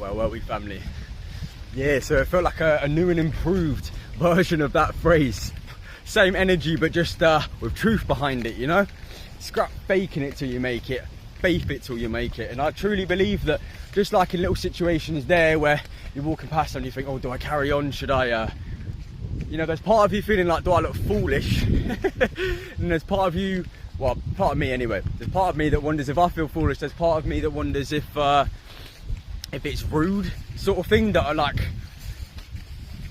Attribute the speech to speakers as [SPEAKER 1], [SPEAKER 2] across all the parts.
[SPEAKER 1] well, weren't we, family? Yeah, so it felt like a new and improved version of that phrase. Same energy, but just with truth behind it, you know? Scrap faking it till you make it, faith it till you make it. And I truly believe that just like in little situations there where you're walking past and you think, oh, do I carry on? Should I, you know, there's part of you feeling like, do I look foolish? And there's part of you, well, part of me anyway, there's part of me that wonders if I feel foolish. There's part of me that wonders if it's rude sort of thing, that are like,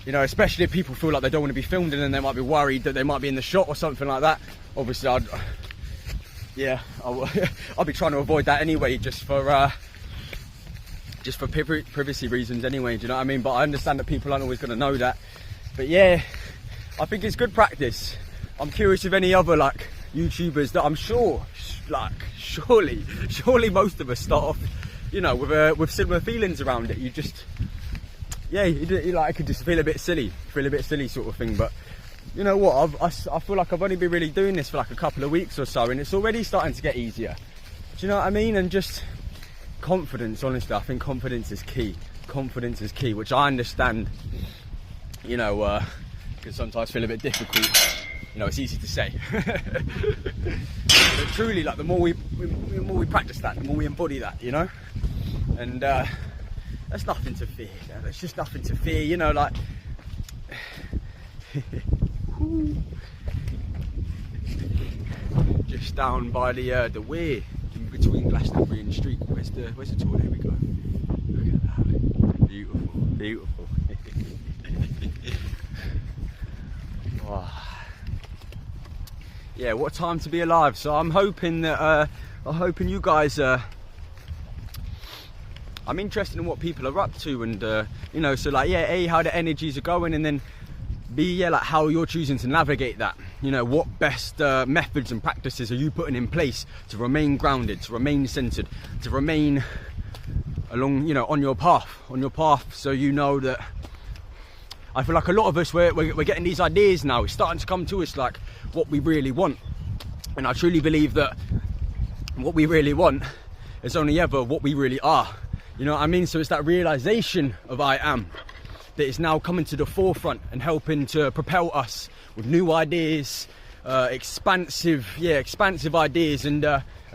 [SPEAKER 1] you know, especially if people feel like they don't want to be filmed and then they might be worried that they might be in the shot or something like that. Obviously I'll be trying to avoid that anyway, just for privacy reasons anyway, do you know what I mean? But I understand that people aren't always going to know that. But yeah, I think it's good practice. I'm curious if any other like YouTubers that I'm sure, like surely most of us start off, you know, with similar feelings around it. You just, yeah, you like, I could just feel a bit silly sort of thing. But you know what, I feel like I've only been really doing this for like a couple of weeks or so, and it's already starting to get easier. Do you know what I mean? And just confidence, honestly, I think confidence is key. Confidence is key, which I understand, you know, can sometimes feel a bit difficult. You know, it's easy to say. But truly, like, the more we practice that, the more we embody that, you know? And there's nothing to fear. You know? There's just nothing to fear, you know, like... Just down by the weir, in between Glastonbury and Street. Where's the tour? There we go. Look at that. Beautiful, beautiful. Wow. Yeah, what a time to be alive. So I'm hoping that you guys I'm interested in what people are up to, and you know, so like, yeah, A, how the energies are going, and then B, yeah, like how you're choosing to navigate that. You know, what best methods and practices are you putting in place to remain grounded, to remain centered, to remain along, you know, on your path, so you know that. I feel like a lot of us, we're getting these ideas now. It's starting to come to us, like, what we really want. And I truly believe that what we really want is only ever what we really are. You know what I mean? So it's that realization of I am that is now coming to the forefront and helping to propel us with new ideas, expansive ideas. And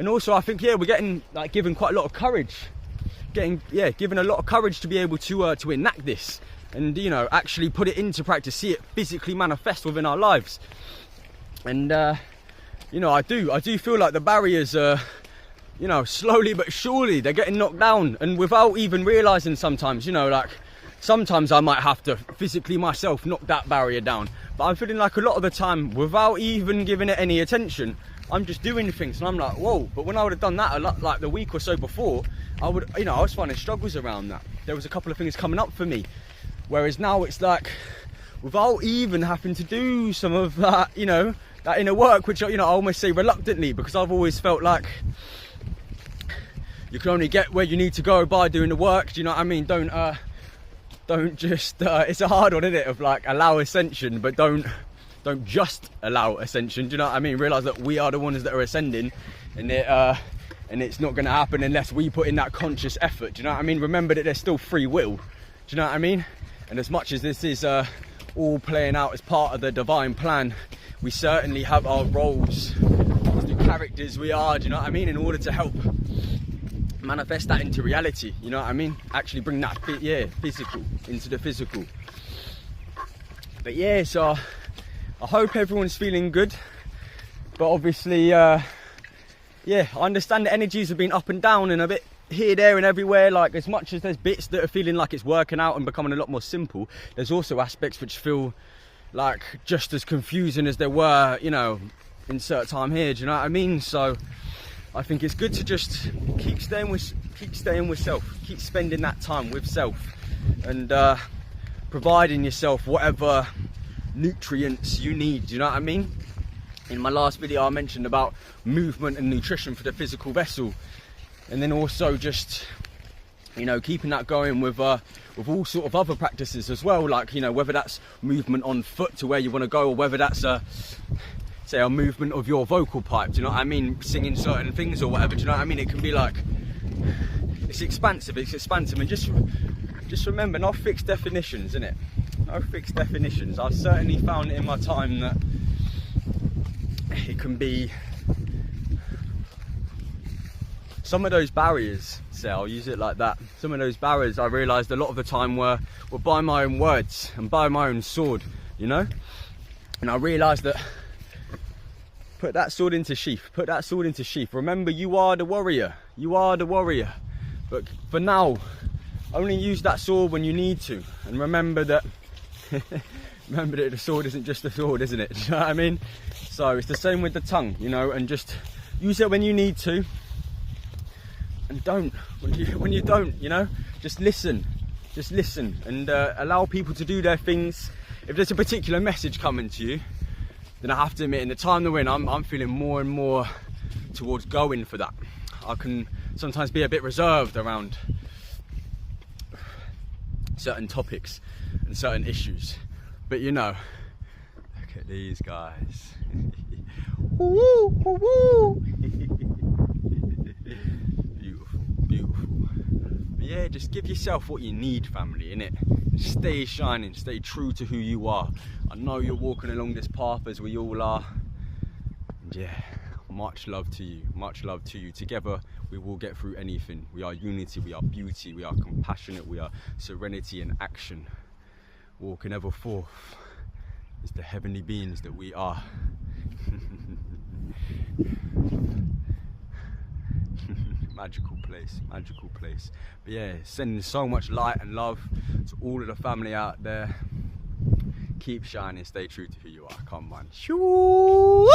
[SPEAKER 1] also I think, yeah, we're getting, like, given quite a lot of courage. Given a lot of courage to be able to enact this. And, you know, actually put it into practice, see it physically manifest within our lives. And, you know, I do feel like the barriers are, you know, slowly but surely, they're getting knocked down. And without even realising sometimes, you know, like, sometimes I might have to physically myself knock that barrier down. But I'm feeling like a lot of the time, without even giving it any attention, I'm just doing things. And I'm like, whoa, but when I would have done that a lot, like the week or so before, I was finding struggles around that. There was a couple of things coming up for me. Whereas now it's like, without even having to do some of that, you know, that inner work, which, you know, I almost say reluctantly, because I've always felt like you can only get where you need to go by doing the work. Do you know what I mean? Don't just, it's a hard one, isn't it, of like, allow ascension, but don't just allow ascension. Do you know what I mean? Realise that we are the ones that are ascending, and it's not going to happen unless we put in that conscious effort. Do you know what I mean? Remember that there's still free will. Do you know what I mean? And as much as this is all playing out as part of the divine plan, we certainly have our roles as the characters we are, do you know what I mean, in order to help manifest that into reality, you know what I mean? Actually bring that, physical into the physical. But yeah, so I hope everyone's feeling good. But obviously, I understand the energies have been up and down and a bit here, there and everywhere. Like, as much as there's bits that are feeling like it's working out and becoming a lot more simple, there's also aspects which feel like just as confusing as there were, you know, insert time here, do you know what I mean? So I think it's good to just keep staying with self, keep spending that time with self, and providing yourself whatever nutrients you need, do you know what I mean? In my last video I mentioned about movement and nutrition for the physical vessel. And then also just, you know, keeping that going with all sort of other practices as well, like, you know, whether that's movement on foot to where you want to go, or whether that's say a movement of your vocal pipe, do you know what I mean, singing certain things or whatever, do you know what I mean? It can be like, it's expansive, and just remember, no fixed definitions, innit? No fixed definitions. I've certainly found it in my time that it can be some of those barriers, say I'll use it like that, some of those barriers I realised a lot of the time were by my own words and by my own sword, you know? And I realised that put that sword into sheath, put that sword into sheath. Remember, you are the warrior, you are the warrior. But for now, only use that sword when you need to. And remember that remember that the sword isn't just a sword, isn't it? Do you know what I mean? So it's the same with the tongue, you know, and just use it when you need to. And don't, when you don't, you know, just listen and allow people to do their things. If there's a particular message coming to you, then I have to admit, in the time that we're in, I'm feeling more and more towards going for that. I can sometimes be a bit reserved around certain topics and certain issues, but you know, look at these guys. Beautiful, beautiful. But yeah, just give yourself what you need, family, innit? Stay shining, stay true to who you are. I know you're walking along this path as we all are. And yeah, much love to you, much love to you. Together we will get through anything. We are unity, we are beauty, we are compassionate, we are serenity and action. Walking ever forth as the heavenly beings that we are. Magical place, magical place. But yeah, sending so much light and love to all of the family out there. Keep shining, stay true to who you are. Come on. Shoo!